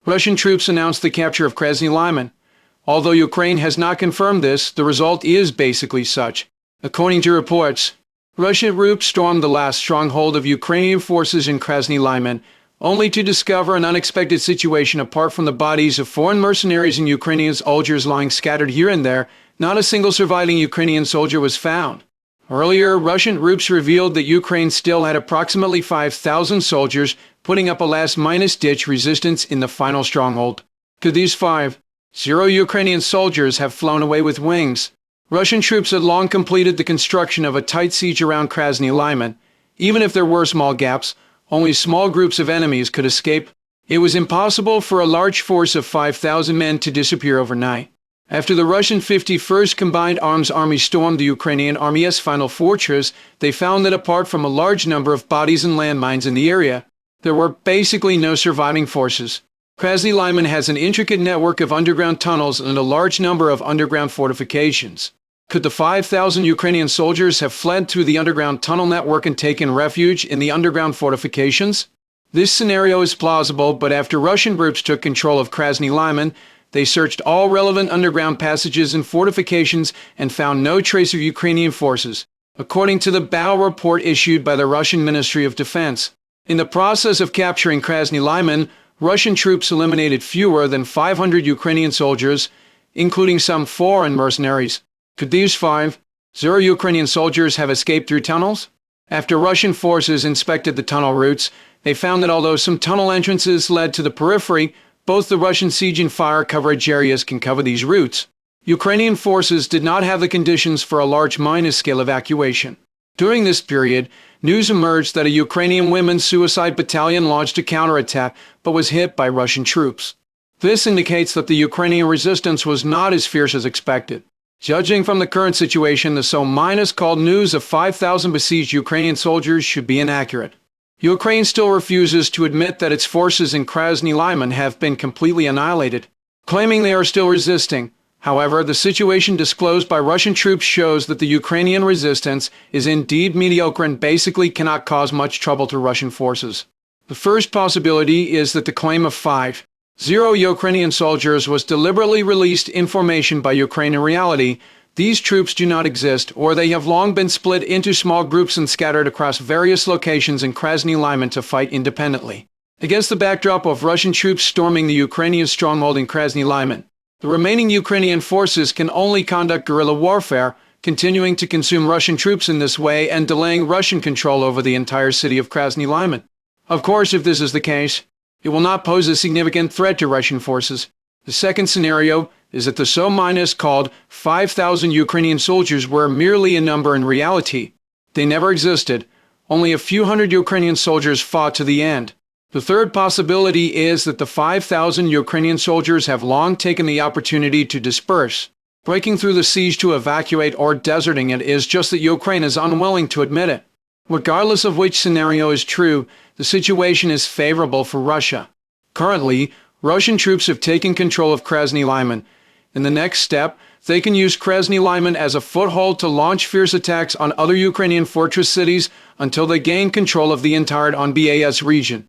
Russian troops announced the capture of Krasny Liman. Although Ukraine has not confirmed this, the result is basically such. According to reports, Russian troops stormed the last stronghold of Ukrainian forces in Krasny Liman, only to discover an unexpected situation. Apart from the bodies of foreign mercenaries and Ukrainian soldiers lying scattered here and there, not a single surviving Ukrainian soldier was found. Earlier, Russian troops revealed that Ukraine still had approximately 5,000 soldiers, putting up a last-ditch resistance in the final stronghold. Could these 5,000 Ukrainian soldiers have flown away with wings? Russian troops had long completed the construction of a tight siege around Krasny Liman. Even if there were small gaps, only small groups of enemies could escape. It was impossible for a large force of 5,000 men to disappear overnight. After the Russian 51st Combined Arms Army stormed the Ukrainian Army's final fortress, they found that apart from a large number of bodies and landmines in the area, there were basically no surviving forces. Krasny Liman has an intricate network of underground tunnels and a large number of underground fortifications. Could the 5,000 Ukrainian soldiers have fled through the underground tunnel network and taken refuge in the underground fortifications? This scenario is plausible, but after Russian troops took control of Krasny Liman, they searched all relevant underground passages and fortifications and found no trace of Ukrainian forces, according to the battle report issued by the Russian Ministry of Defense. In the process of capturing Krasny Liman, Russian troops eliminated fewer than 500 Ukrainian soldiers, including some foreign mercenaries. Could these 5,000 Ukrainian soldiers have escaped through tunnels? After Russian forces inspected the tunnel routes, they found that although some tunnel entrances led to the periphery, both the Russian siege and fire coverage areas can cover these routes. Ukrainian forces did not have the conditions for a large minor-scale evacuation. During this period, news emerged that a Ukrainian women's suicide battalion launched a counterattack but was hit by Russian troops. This indicates that the Ukrainian resistance was not as fierce as expected. Judging from the current situation, the so-called news of 5,000 besieged Ukrainian soldiers should be inaccurate. Ukraine still refuses to admit that its forces in Krasny Liman have been completely annihilated, claiming they are still resisting. However, the situation disclosed by Russian troops shows that the Ukrainian resistance is indeed mediocre and basically cannot cause much trouble to Russian forces. The first possibility is that the claim of 5,000 Ukrainian soldiers was deliberately released information by Ukraine. In reality, these troops do not exist, or they have long been split into small groups and scattered across various locations in Krasny Liman to fight independently. Against the backdrop of Russian troops storming the Ukrainian stronghold in Krasny Liman, the remaining Ukrainian forces can only conduct guerrilla warfare, continuing to consume Russian troops in this way and delaying Russian control over the entire city of Krasny Liman. Of course, if this is the case, it will not pose a significant threat to Russian forces. The second scenario is that the so-called 5,000 Ukrainian soldiers were merely a number in reality. They never existed. Only a few hundred Ukrainian soldiers fought to the end. The third possibility is that the 5,000 Ukrainian soldiers have long taken the opportunity to disperse, breaking through the siege to evacuate or deserting it. Is just that Ukraine is unwilling to admit it. Regardless of which scenario is true, the situation is favorable for Russia. Currently, Russian troops have taken control of Krasny Liman. In the next step, they can use Krasny Liman as a foothold to launch fierce attacks on other Ukrainian fortress cities until they gain control of the entire Donbass region.